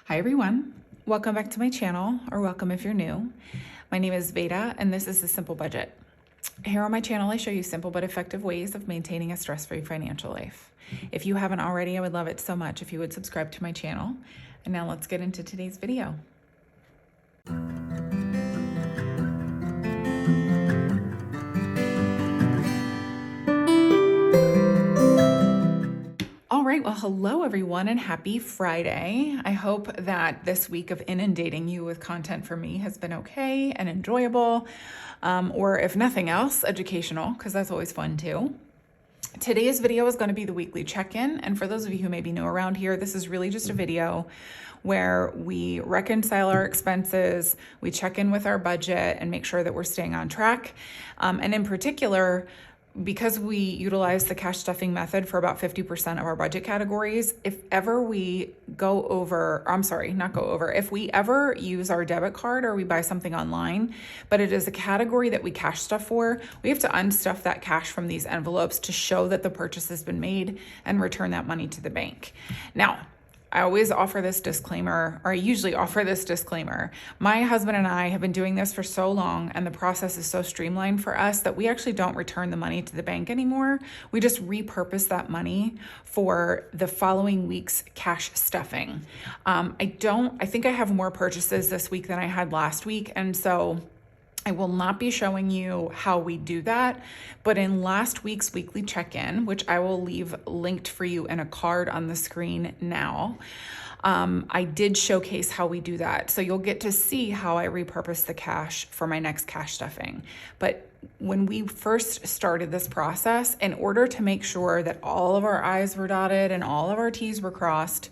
Hi everyone, welcome back to my channel, or welcome if you're new. My name is Veda and this is The Simple Budget. Here on my channel I show you simple but effective ways of maintaining a stress-free financial life. If you haven't already, I would love it so much if you would subscribe to my channel. And now let's get into today's video. All right, well, hello everyone and happy Friday. I hope that this week of inundating you with content for me has been okay and enjoyable, or if nothing else, educational, because that's always fun too. Today's video is going to be the weekly check-in, and for those of you who may be new around here, this is really just a video where we reconcile our expenses, we check in with our budget and make sure that we're staying on track. And in particular, because we utilize the cash stuffing method for about 50% of our budget categories, if ever we if we ever use our debit card or we buy something online, but it is a category that we cash stuff for, we have to unstuff that cash from these envelopes to show that the purchase has been made and return that money to the bank. Now, I always offer this disclaimer, or I usually offer this disclaimer. My husband and I have been doing this for so long, and the process is so streamlined for us that we actually don't return the money to the bank anymore. We just repurpose that money for the following week's cash stuffing. I think I have more purchases this week than I had last week, and so I will not be showing you how we do that, but in last week's weekly check-in, which I will leave linked for you in a card on the screen now, I did showcase how we do that. So you'll get to see how I repurpose the cash for my next cash stuffing. But when we first started this process, in order to make sure that all of our I's were dotted and all of our T's were crossed,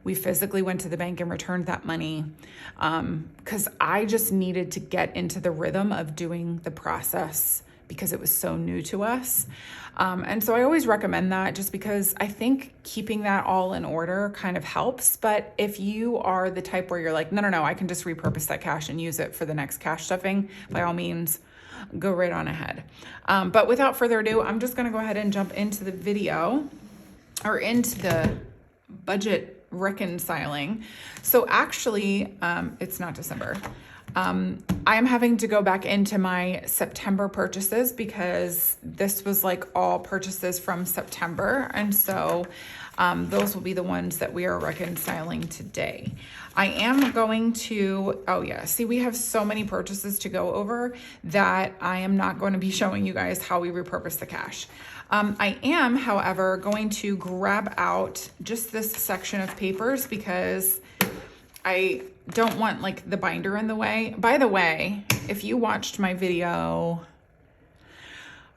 we physically went to the bank and returned that money because I just needed to get into the rhythm of doing the process because it was so new to us. And so I always recommend that just because I think keeping that all in order kind of helps. But if you are the type where you're like, no, I can just repurpose that cash and use it for the next cash stuffing, by all means, go right on ahead. But without further ado, I'm just going to go ahead and jump into the video or into the budget reconciling. So actually, it's not December. I am having to go back into my September purchases because this was like all purchases from September. And so those will be the ones that we are reconciling today. I am going to, we have so many purchases to go over that I am not going to be showing you guys how we repurpose the cash. I am, however, going to grab out just this section of papers because I don't want like the binder in the way. By the way, if you watched my video,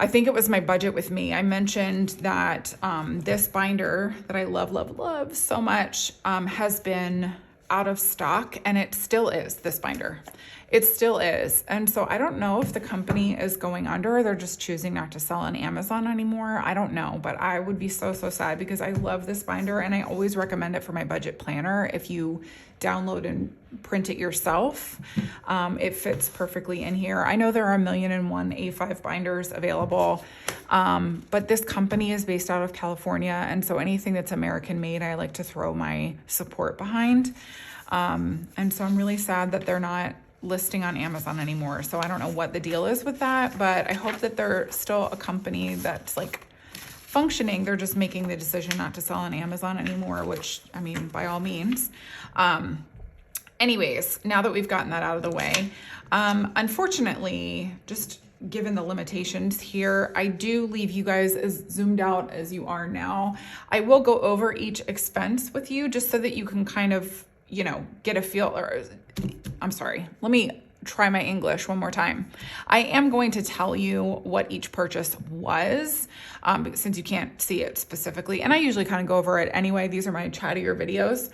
I think it was my budget with me, I mentioned that this binder that I love so much has been out of stock, and it still is, this binder. It still is. And so I don't know if the company is going under or they're just choosing not to sell on Amazon anymore. I don't know, but I would be so sad because I love this binder and I always recommend it for my budget planner. If you download and print it yourself, it fits perfectly in here. I know there are 1,000,001 A5 binders available, but this company is based out of California. And so anything that's American made, I like to throw my support behind. And so I'm really sad that they're not listing on Amazon anymore. So I don't know what the deal is with that, but I hope that they're still a company that's like functioning. They're just making the decision not to sell on Amazon anymore, which, I mean, by all means. Anyways, now that we've gotten that out of the way, unfortunately, just given the limitations here, I do leave you guys as zoomed out as you are now. I will go over each expense with you just so that you can kind of, get a feel, let me try my English one more time. I am going to tell you what each purchase was, since you can't see it specifically. And I usually kind of go over it anyway. These are my chattier videos.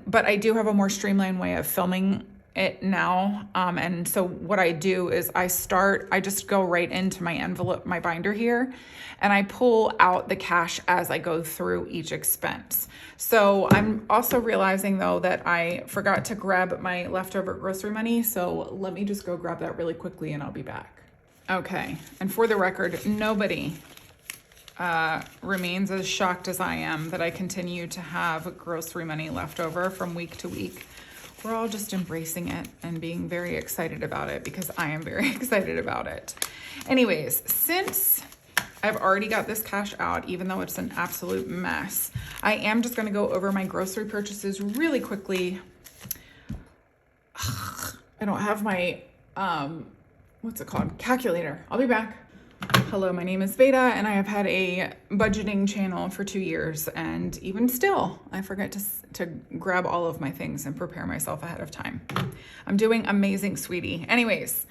But I do have a more streamlined way of filming it now. And so what I do is I just go right into my envelope, my binder here, and I pull out the cash as I go through each expense. So I'm also realizing though that I forgot to grab my leftover grocery money. So let me just go grab that really quickly and I'll be back. Okay. And for the record, nobody remains as shocked as I am that I continue to have grocery money left over from week to week. We're all just embracing it and being very excited about it because I am very excited about it. Anyways, since I've already got this cash out, even though it's an absolute mess, I am just gonna go over my grocery purchases really quickly. I don't have my, what's it called? Calculator. I'll be back. Hello, my name is Veda, and I have had a budgeting channel for 2 years, and even still, I forget to grab all of my things and prepare myself ahead of time. I'm doing amazing, sweetie. Anyways,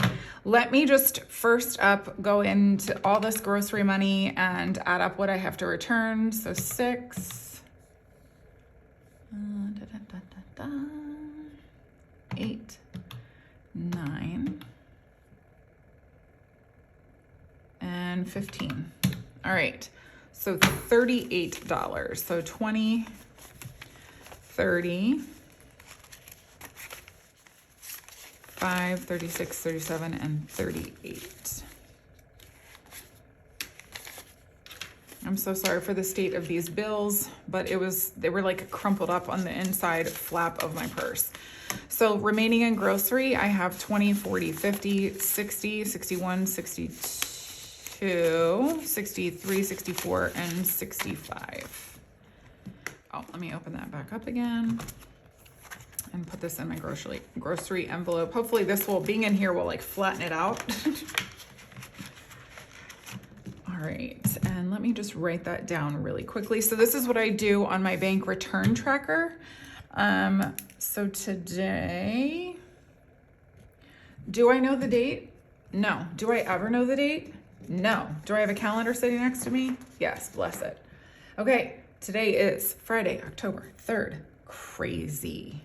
let me just first up go into all this grocery money and add up what I have to return. So 6, 8, 9, and 15. All right, so $38. So 20, 30, 5, 36, 37, and 38. I'm so sorry for the state of these bills, but they were like crumpled up on the inside flap of my purse. So remaining in grocery, I have 20, 40, 50, 60, 61, 62, 63, 64, and 65. Oh, let me open that back up again and put this in my grocery envelope. Hopefully this being in here will like flatten it out. All right, and let me just write that down really quickly. So this is what I do on my bank return tracker. So today, do I know the date? No. Do I ever know the date? No. Do I have a calendar sitting next to me? Yes, bless it. Okay, today is Friday, October 3rd. Crazy.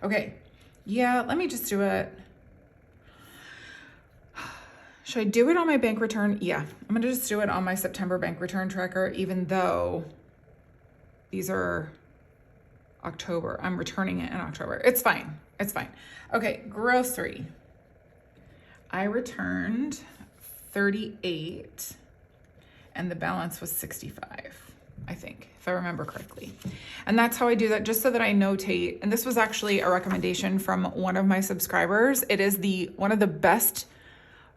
Okay, yeah, let me just do it. Should I do it on my bank return? Yeah, I'm gonna just do it on my September bank return tracker, even though these are October. I'm returning it in October. It's fine. Okay, grocery. I returned 38 and the balance was 65, I think, if I remember correctly. And that's how I do that, just so that I notate. And this was actually a recommendation from one of my subscribers. It is one of the best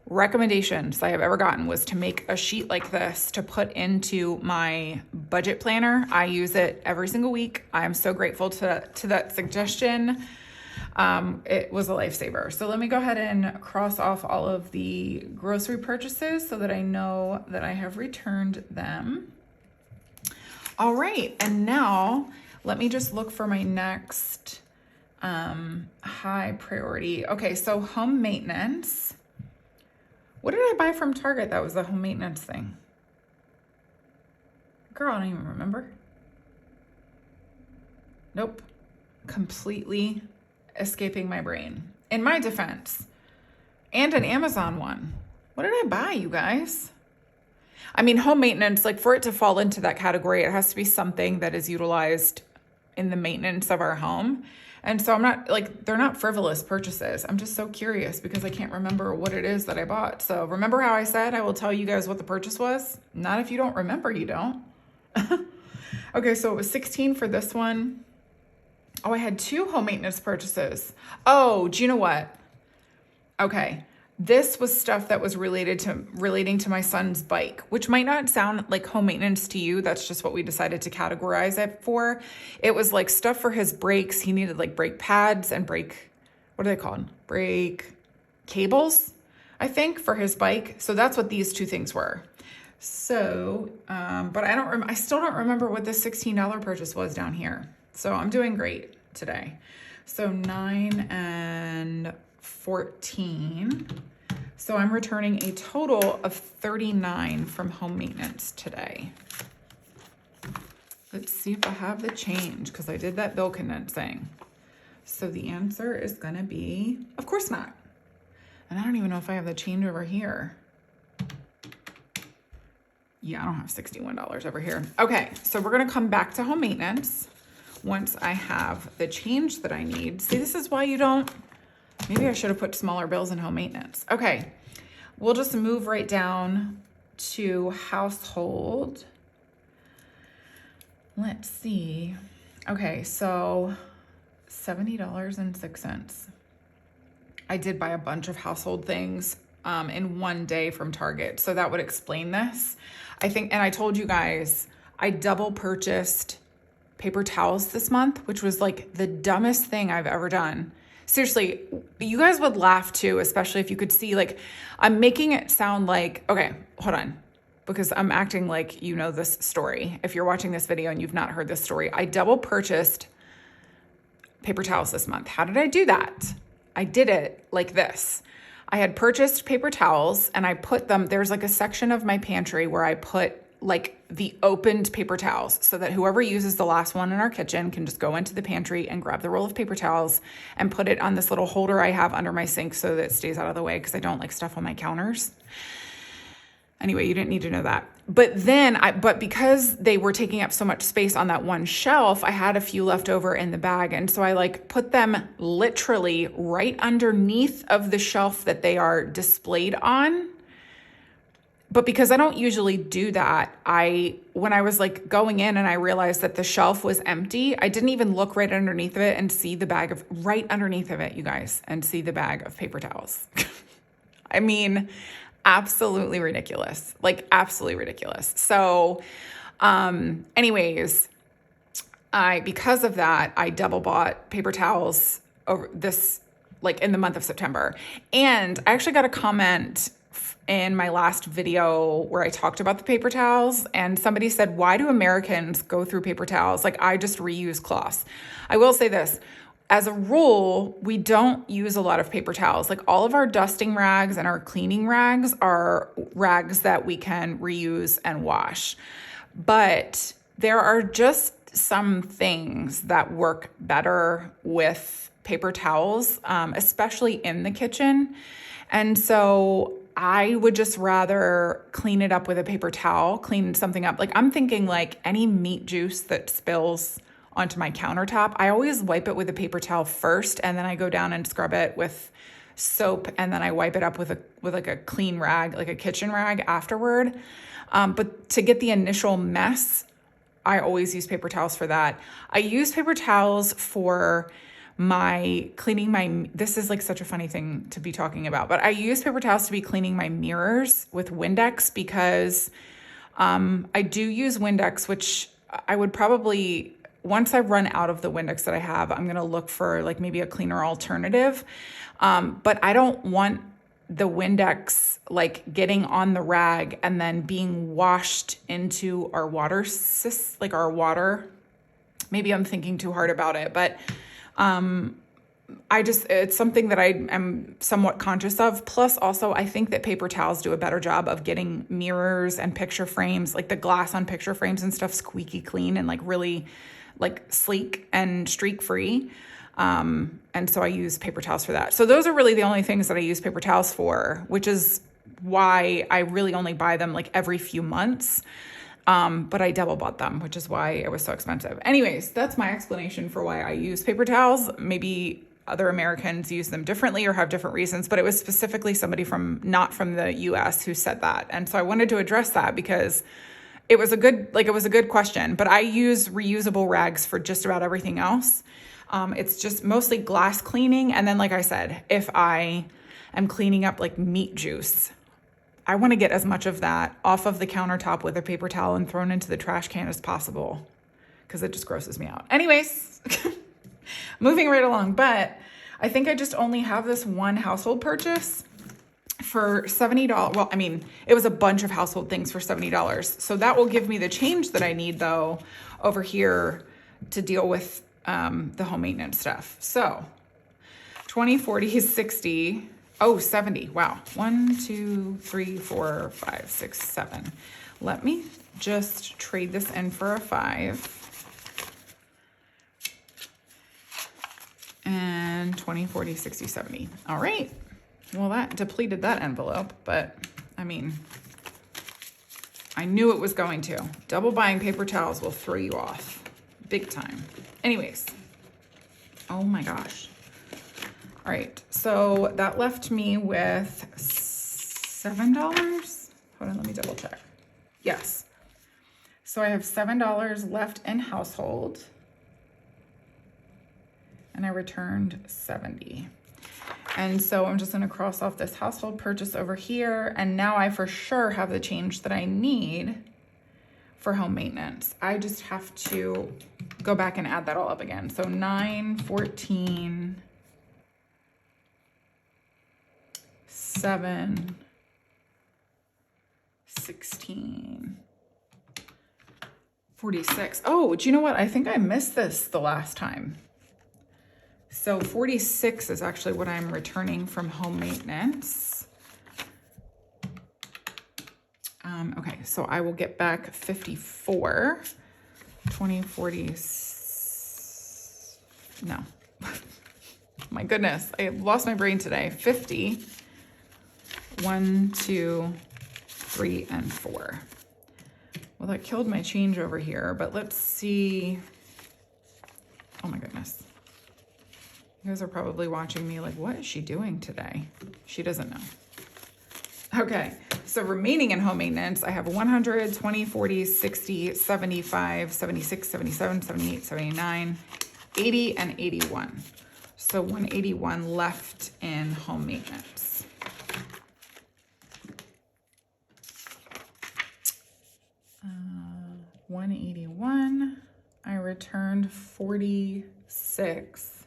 recommendations I have ever gotten, was to make a sheet like this to put into my budget planner. I use it every single week. I'm so grateful to that suggestion. It was a lifesaver. So let me go ahead and cross off all of the grocery purchases so that I know that I have returned them. All right, and now let me just look for my next high priority. Okay, so home maintenance. What did I buy from Target that was the home maintenance thing? Girl, I don't even remember. Nope. Completely escaping my brain. In my defense. And an Amazon one. What did I buy, you guys? I mean, home maintenance, like for it to fall into that category, it has to be something that is utilized in the maintenance of our home. And so I'm not they're not frivolous purchases. I'm just so curious because I can't remember what it is that I bought. So remember how I said I will tell you guys what the purchase was? Not if you don't remember, you don't. Okay, so it was 16 for this one. Oh, I had 2 home maintenance purchases. Oh, do you know what? Okay. This was stuff that was relating to my son's bike, which might not sound like home maintenance to you. That's just what we decided to categorize it for. It was like stuff for his brakes. He needed like brake pads and what are they called? Brake cables, I think, for his bike. So that's what these 2 things were. So, but I still don't remember what this $16 purchase was down here. So I'm doing great today. So 9 and 14. So I'm returning a total of 39 from home maintenance today. Let's see if I have the change, because I did that bill condensing. So the answer is gonna be, of course not. And I don't even know if I have the change over here. Yeah, I don't have $61 over here. Okay, so we're gonna come back to home maintenance once I have the change that I need. See, this is why you don't, maybe I should have put smaller bills in home maintenance. Okay, we'll just move right down to household, let's see. Okay, so $70.06. I did buy a bunch of household things in one day from Target. So that would explain this. I think, and I told you guys, I double purchased paper towels this month, which was like the dumbest thing I've ever done. Seriously, you guys would laugh too, especially if you could see, like, I'm making it sound like, okay, hold on, because I'm acting like you know this story. If you're watching this video and you've not heard this story, I double purchased paper towels this month. How did I do that? I did it like this. I had purchased paper towels and I put them, there's like a section of my pantry where I put like the opened paper towels so that whoever uses the last one in our kitchen can just go into the pantry and grab the roll of paper towels and put it on this little holder I have under my sink so that it stays out of the way because I don't like stuff on my counters. Anyway, you didn't need to know that. But then, but because they were taking up so much space on that one shelf, I had a few left over in the bag. And so I like put them literally right underneath of the shelf that they are displayed on. But because I don't usually do that, when I was like going in and I realized that the shelf was empty, I didn't even look right underneath of it and see the bag right underneath of it, you guys, and see the bag of paper towels. I mean, absolutely ridiculous, like absolutely ridiculous. So, anyways, because of that, I double bought paper towels over this, like in the month of September. And I actually got a comment in my last video where I talked about the paper towels, and somebody said, why do Americans go through paper towels? Like, I just reuse cloths. I will say this. As a rule, we don't use a lot of paper towels. Like, all of our dusting rags and our cleaning rags are rags that we can reuse and wash. But there are just some things that work better with paper towels, especially in the kitchen. And so I would just rather clean it up with a paper towel, clean something up. Like, I'm thinking like any meat juice that spills onto my countertop, I always wipe it with a paper towel first, and then I go down and scrub it with soap, and then I wipe it up with like a clean rag, like a kitchen rag afterward. But to get the initial mess, I always use paper towels for that. I use paper towels for this is like such a funny thing to be talking about, but I use paper towels to be cleaning my mirrors with Windex because I do use Windex, which I would probably, once I run out of the Windex that I have, I'm going to look for like maybe a cleaner alternative. But I don't want the Windex like getting on the rag and then being washed into our water, maybe I'm thinking too hard about it, but it's something that I am somewhat conscious of. Plus also, I think that paper towels do a better job of getting mirrors and picture frames, like the glass on picture frames and stuff, squeaky clean and like really like sleek and streak free. And so I use paper towels for that. So those are really the only things that I use paper towels for, which is why I really only buy them like every few months. But I double bought them, which is why it was so expensive. Anyways, that's my explanation for why I use paper towels. Maybe other Americans use them differently or have different reasons, but it was specifically somebody not from the US who said that. And so I wanted to address that because it was a good question, but I use reusable rags for just about everything else. It's just mostly glass cleaning. And then, like I said, if I am cleaning up like meat juice, I want to get as much of that off of the countertop with a paper towel and thrown into the trash can as possible because it just grosses me out. Anyways, moving right along. But I think I just only have this one household purchase for $70. Well, I mean, it was a bunch of household things for $70. So that will give me the change that I need, though, over here to deal with the home maintenance stuff. So 20, 40, 60. Oh, 70. Wow. 1, 2, 3, 4, 5, 6, 7. Let me just trade this in for a 5. And 20, 40, 60, 70. All right. Well, that depleted that envelope, but I mean, I knew it was going to. Double buying paper towels will throw you off big time. Anyways. Oh my gosh. All right, so that left me with $7. Hold on, let me double check. Yes. So I have $7 left in household. And I returned 70. And so I'm just gonna cross off this household purchase over here. And now I for sure have the change that I need for home maintenance. I just have to go back and add that all up again. So 9, 14, 7, 16, 46. Oh, do you know what? I think I missed this the last time. So 46 is actually what I'm returning from home maintenance. Okay, so I will get back 54, 20, 40, no. My goodness, I lost my brain today. 50, 1, 2, 3, and 4. Well, that killed my change over here, but let's see. Oh my goodness. You guys are probably watching me like, what is she doing today? She doesn't know. Okay, so remaining in home maintenance, I have 100, 20, 40, 60, 75, 76, 77, 78, 79, 80, and 81. So 181 left in home maintenance. Uh, 181, I returned 46.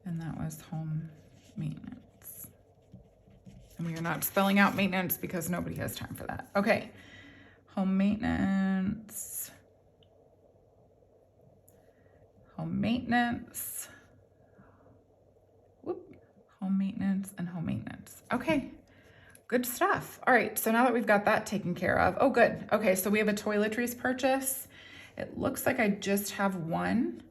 And that was home maintenance. And we are not spelling out maintenance because nobody has time for that. Okay, home maintenance. Home maintenance. Whoop. Home maintenance and home maintenance. Okay, good stuff. All right, so now that we've got that taken care of. Oh, good. Okay, so we have a toiletries purchase. It looks like I just have one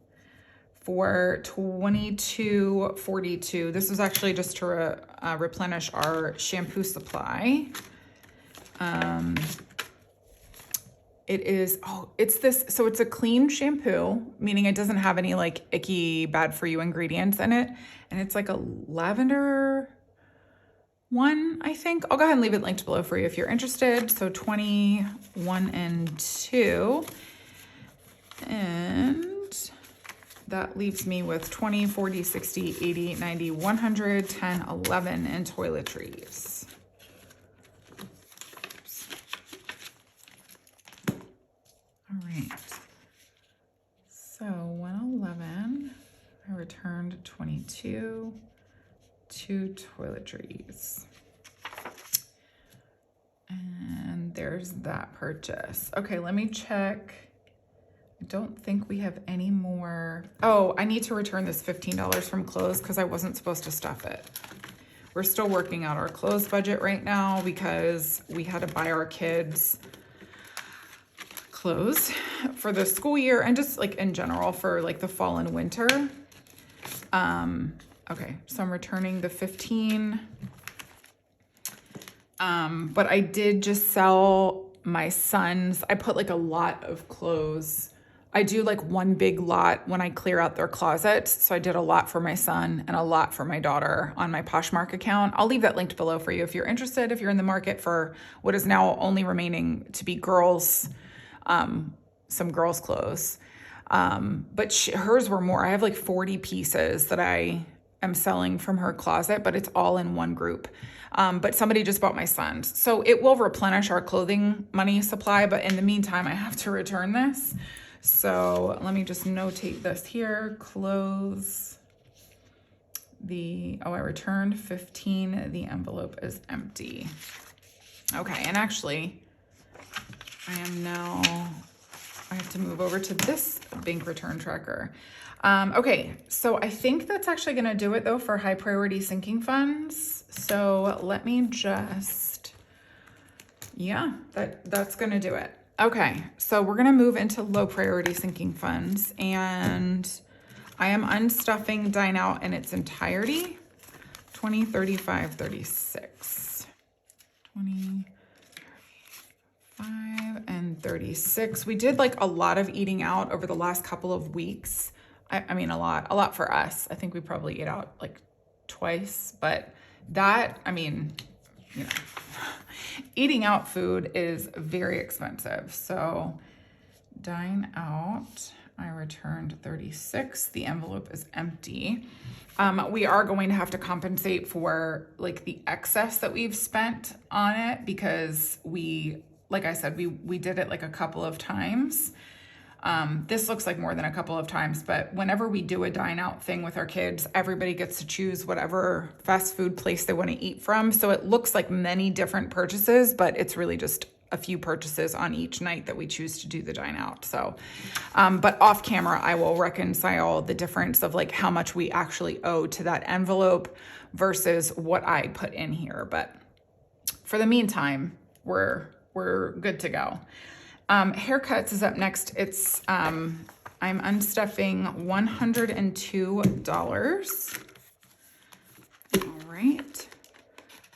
for $22.42. This is actually just to replenish our shampoo supply. It is, oh, it's this, so it's a clean shampoo, meaning it doesn't have any like icky, bad for you ingredients in it. And it's like a lavender one, I think. I'll go ahead and leave it linked below for you if you're interested. So 21 and 2. And that leaves me with 20, 40, 60, 80, 90, 100, 10, 11 in toiletries. All right. So 111, I returned 22, 2 toiletries. And there's that purchase. Okay, let me check. I don't think we have any more. Oh, I need to return this $15 from clothes because I wasn't supposed to stuff it. We're still working out our clothes budget right now because we had to buy our kids clothes for the school year and just like in general for like the fall and winter. Okay, so I'm returning the 15. But I did just sell my son's. I put like a lot of clothes. I do like one big lot when I clear out their closets. So I did a lot for my son and a lot for my daughter on my Poshmark account. I'll leave that linked below for you if you're interested, if you're in the market for what is now only remaining to be girls, some girls' clothes. But hers were more. I have like 40 pieces that I am selling from her closet, but it's all in one group. But somebody just bought my son's. So it will replenish our clothing money supply, but in the meantime, I have to return this. So let me just notate this here. Clothes. I returned 15. The envelope is empty. Okay, and actually, I have to move over to this bank return tracker. Okay, so I think that's actually gonna do it though for high priority sinking funds. So let me just, yeah, that's gonna do it. Okay, so we're gonna move into low priority sinking funds, and I am unstuffing Dine Out in its entirety. 20, 35, 36. 20, 35, and 36. We did like a lot of eating out over the last couple of weeks. I mean, a lot for us. I think we probably ate out like twice, but that, I mean, you know, eating out food is very expensive. So dine out, I returned 36. The envelope is empty. We are going to have to compensate for like the excess that we've spent on it because like I said, we did it like a couple of times. This looks like more than a couple of times, but whenever we do a dine out thing with our kids, everybody gets to choose whatever fast food place they want to eat from. So it looks like many different purchases, but it's really just a few purchases on each night that we choose to do the dine out. So, but off camera, I will reconcile the difference of like how much we actually owe to that envelope versus what I put in here. But for the meantime, we're good to go. Haircuts is up next. It's, I'm unstuffing $102. All right.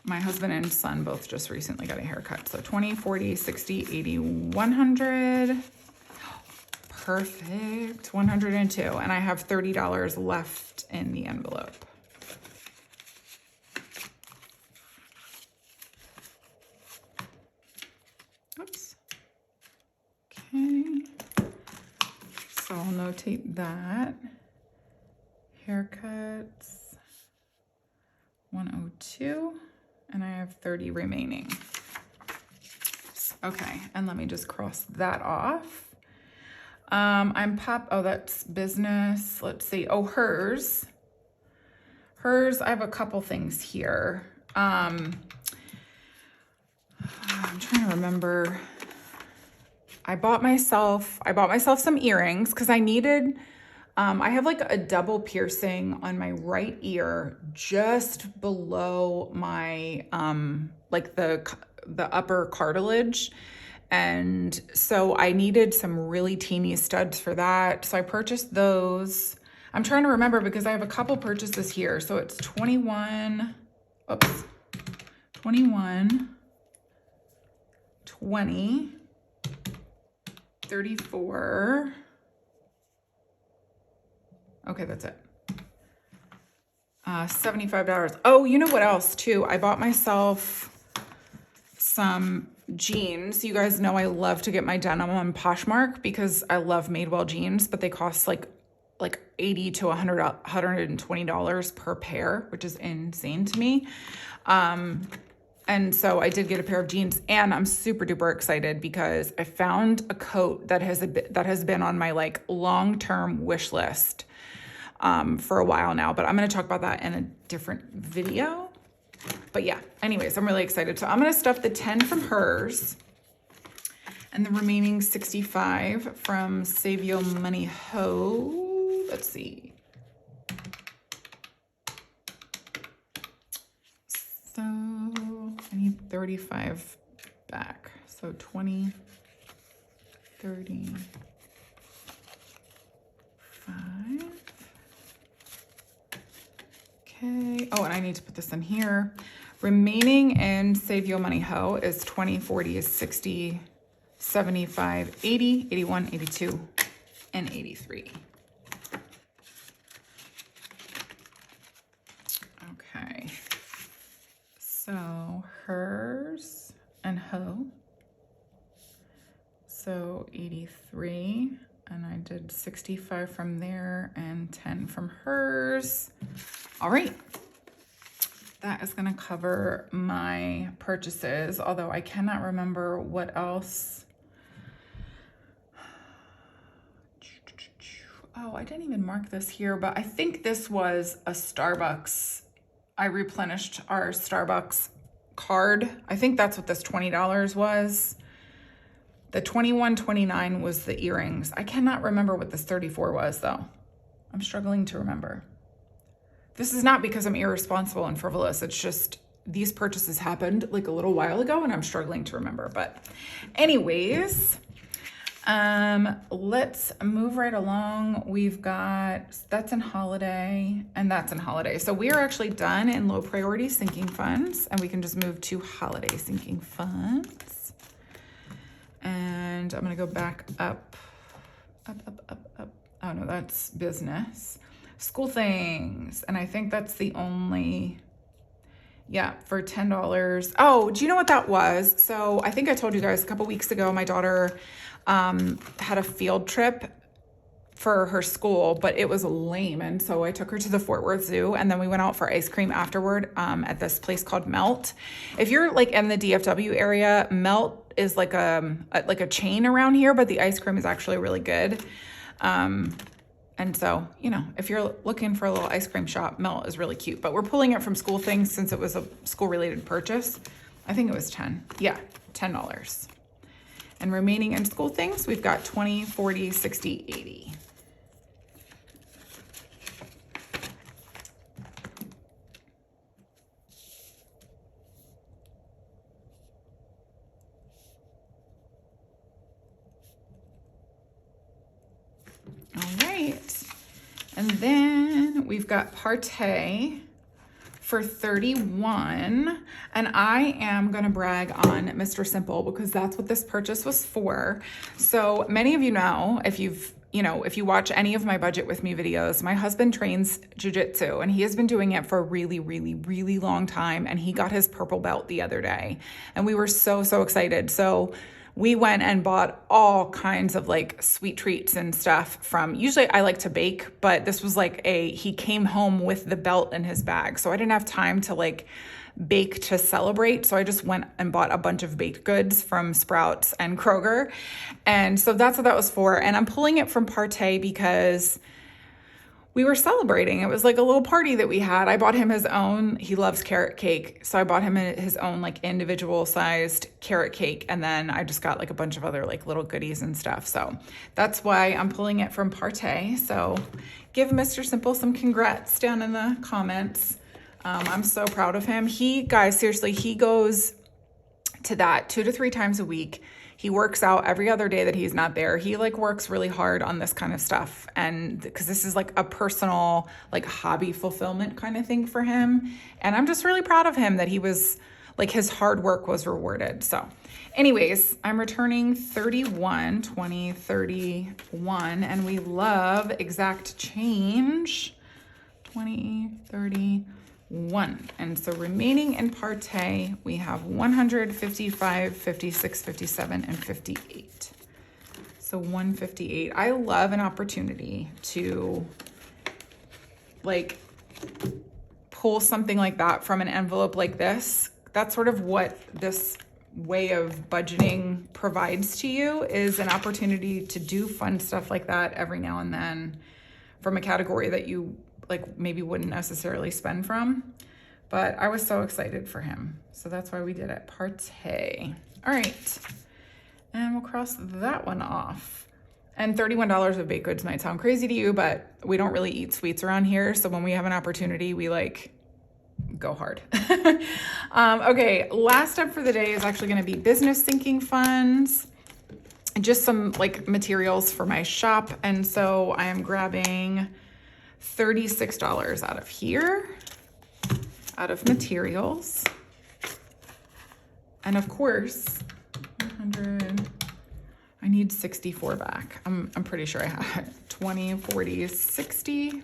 My husband and son both just recently got a haircut. So 20, 40, 60, 80, 100. Perfect. 102. And I have $30 left in the envelope. Oops. Okay. So I'll notate that. Haircuts, 102. And I have 30 remaining. Okay, and let me just cross that off. Oh, that's business. Let's see. Oh, hers. Hers, I have a couple things here. I'm trying to remember. I bought myself some earrings because I needed, I have like a double piercing on my right ear just below my, like the upper cartilage. And so I needed some really teeny studs for that. So I purchased those. I'm trying to remember because I have a couple purchases here. So it's 21, 20, 34. Okay, that's it. $75. Oh, you know what else too? I bought myself some jeans. You guys know I love to get my denim on Poshmark because I love Madewell jeans, but they cost like $80 to $120 per pair, which is insane to me. And so I did get a pair of jeans, and I'm super duper excited because I found a coat that has been on my like long-term wish list for a while now, but I'm going to talk about that in a different video. But yeah, anyways, I'm really excited. So I'm going to stuff the 10 from hers and the remaining 65 from Save Your Money Ho. Let's see. So I need 35 back. So 20, 35. Okay. Oh, and I need to put this in here. Remaining in Save Your Money Ho is 20, 40, 60, 75, 80, 81, 82, and 83. Okay. So hers and Ho. So 83. And I did 65 from there and 10 from hers. All right. That is going to cover my purchases, although I cannot remember what else. Oh, I didn't even mark this here, but I think this was a Starbucks. I replenished our Starbucks card. I think that's what this $20 was. The $21.29 was the earrings. I cannot remember what this $34 was though. I'm struggling to remember. This is not because I'm irresponsible and frivolous. It's just these purchases happened like a little while ago and I'm struggling to remember. But anyways, let's move right along. We've got, that's in holiday and that's in holiday. So we are actually done in low priority sinking funds and we can just move to holiday sinking funds. And I'm going to go back up. Oh no, that's business. School things. And I think that's the only, Yeah, for $10. Oh, do you know what that was? So I think I told you guys a couple weeks ago, my daughter had a field trip for her school, but it was lame. And so I took her to the Fort Worth Zoo, and then we went out for ice cream afterward at this place called Melt. If you're like in the DFW area, Melt is like a chain around here, but the ice cream is actually really good. And so, you know, if you're looking for a little ice cream shop, Melt is really cute. But we're pulling it from school things since it was a school-related purchase. I think it was 10. Yeah, $10. And remaining in school things, we've got 20, 40, 60, 80. All right. And then we've got Partey for 31. And I am going to brag on Mr. Simple because that's what this purchase was for. So many of you know, if you watch any of my Budget With Me videos, my husband trains jiu-jitsu and he has been doing it for a really, really, really long time. And he got his purple belt the other day and we were so excited. So we went and bought all kinds of like sweet treats and stuff from, usually I like to bake, but this was like he came home with the belt in his bag. So I didn't have time to like bake to celebrate. So I just went and bought a bunch of baked goods from Sprouts and Kroger. And so that's what that was for. And I'm pulling it from Partey because we were celebrating. It was like a little party that we had. I bought him his own, he loves carrot cake. So I bought him his own like individual sized carrot cake. And then I just got like a bunch of other like little goodies and stuff. So that's why I'm pulling it from Partey. So give Mr. Simple some congrats down in the comments. I'm so proud of him. Guys, seriously, he goes to that 2 to 3 times a week. He works out every other day that he's not there. He like works really hard on this kind of stuff. And because this is like a personal, like hobby fulfillment kind of thing for him. And I'm just really proud of him that he was like, his hard work was rewarded. So anyways, I'm returning 31, 20, 31, and we love exact change, 20, 30, 1. And so remaining in Partey, we have 100, 55, 56, 57, and 58. So 158. I love an opportunity to like pull something like that from an envelope like this. That's sort of what this way of budgeting provides to you, is an opportunity to do fun stuff like that every now and then from a category that you like maybe wouldn't necessarily spend from. But I was so excited for him. So that's why we did it. Partey. All right. And we'll cross that one off. And $31 of baked goods might sound crazy to you, but we don't really eat sweets around here. So when we have an opportunity, we like go hard. Okay, last up for the day is actually going to be business sinking funds. Just some like materials for my shop. And so I am grabbing $36 out of here, out of materials. And of course, 100, I need 64 back. I'm pretty sure I had 20, 40, 60.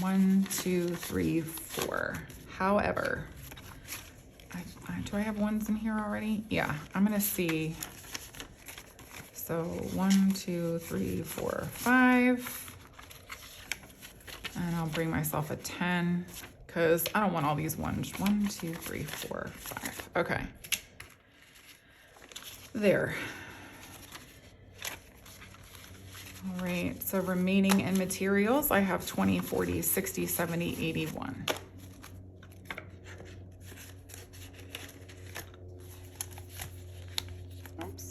1, 2, 3, 4. However, do I have ones in here already? Yeah, I'm gonna see. So 1, 2, 3, 4, 5. And I'll bring myself a 10 because I don't want all these ones. 1, 2, 3, 4, 5. Okay. There. All right, so remaining in materials, I have 20, 40, 60, 70, 81. Oops.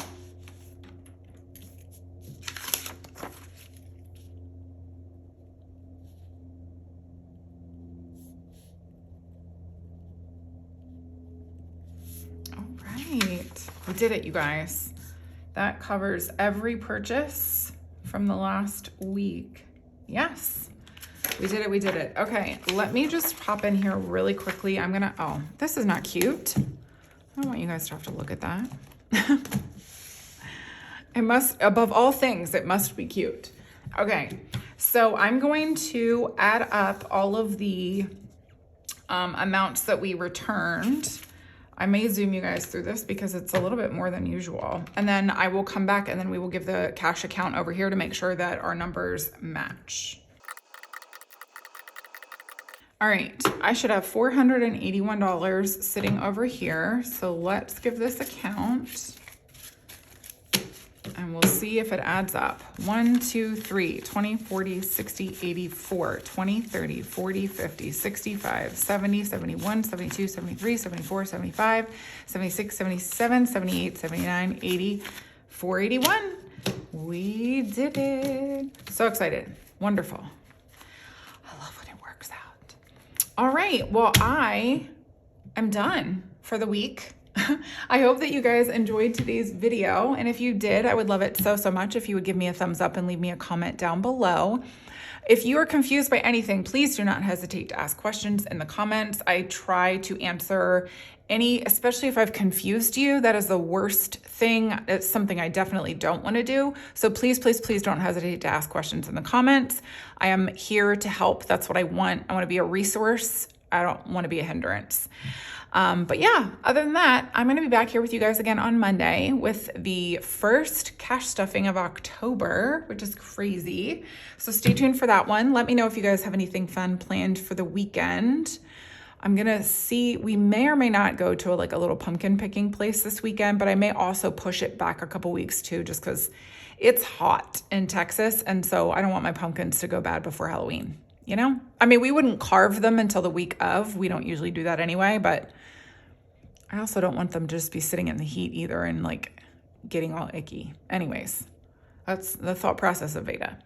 All right, we did it, you guys. That covers every purchase from the last week. Yes, we did it. Okay, let me just pop in here really quickly. Oh, this is not cute. I don't want you guys to have to look at that. It must, above all things, it must be cute. Okay, so I'm going to add up all of the amounts that we returned. I may zoom you guys through this because it's a little bit more than usual. And then I will come back and then we will give the cash account over here to make sure that our numbers match. All right, I should have $481 sitting over here. So let's give this a count and we'll see if it adds up. 1, 2, 3, 20, 40, 60, 84, 20, 30, 40, 50, 65, 70, 71, 72, 73, 74, 75, 76, 77, 78, 79, 80, 481. We did it. So excited. Wonderful. I love when it works out. All right, well, I am done for the week. I hope that you guys enjoyed today's video. And if you did, I would love it so much if you would give me a thumbs up and leave me a comment down below. If you are confused by anything, please do not hesitate to ask questions in the comments. I try to answer any, especially if I've confused you. That is the worst thing. It's something I definitely don't want to do. So please, please, please don't hesitate to ask questions in the comments. I am here to help. That's what I want. I want to be a resource. I don't want to be a hindrance. But yeah, other than that, I'm going to be back here with you guys again on Monday with the first cash stuffing of October, which is crazy. So stay tuned for that one. Let me know if you guys have anything fun planned for the weekend. I'm going to see, we may or may not go to a little pumpkin picking place this weekend, but I may also push it back a couple weeks too, just because it's hot in Texas. And so I don't want my pumpkins to go bad before Halloween. You know, I mean, we wouldn't carve them until the week of. We don't usually do that anyway, but I also don't want them to just be sitting in the heat either and getting all icky. Anyways, that's the thought process of Veda.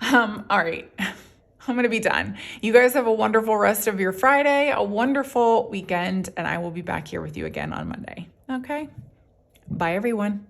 All right, I'm going to be done. You guys have a wonderful rest of your Friday, a wonderful weekend, and I will be back here with you again on Monday. Okay, bye everyone.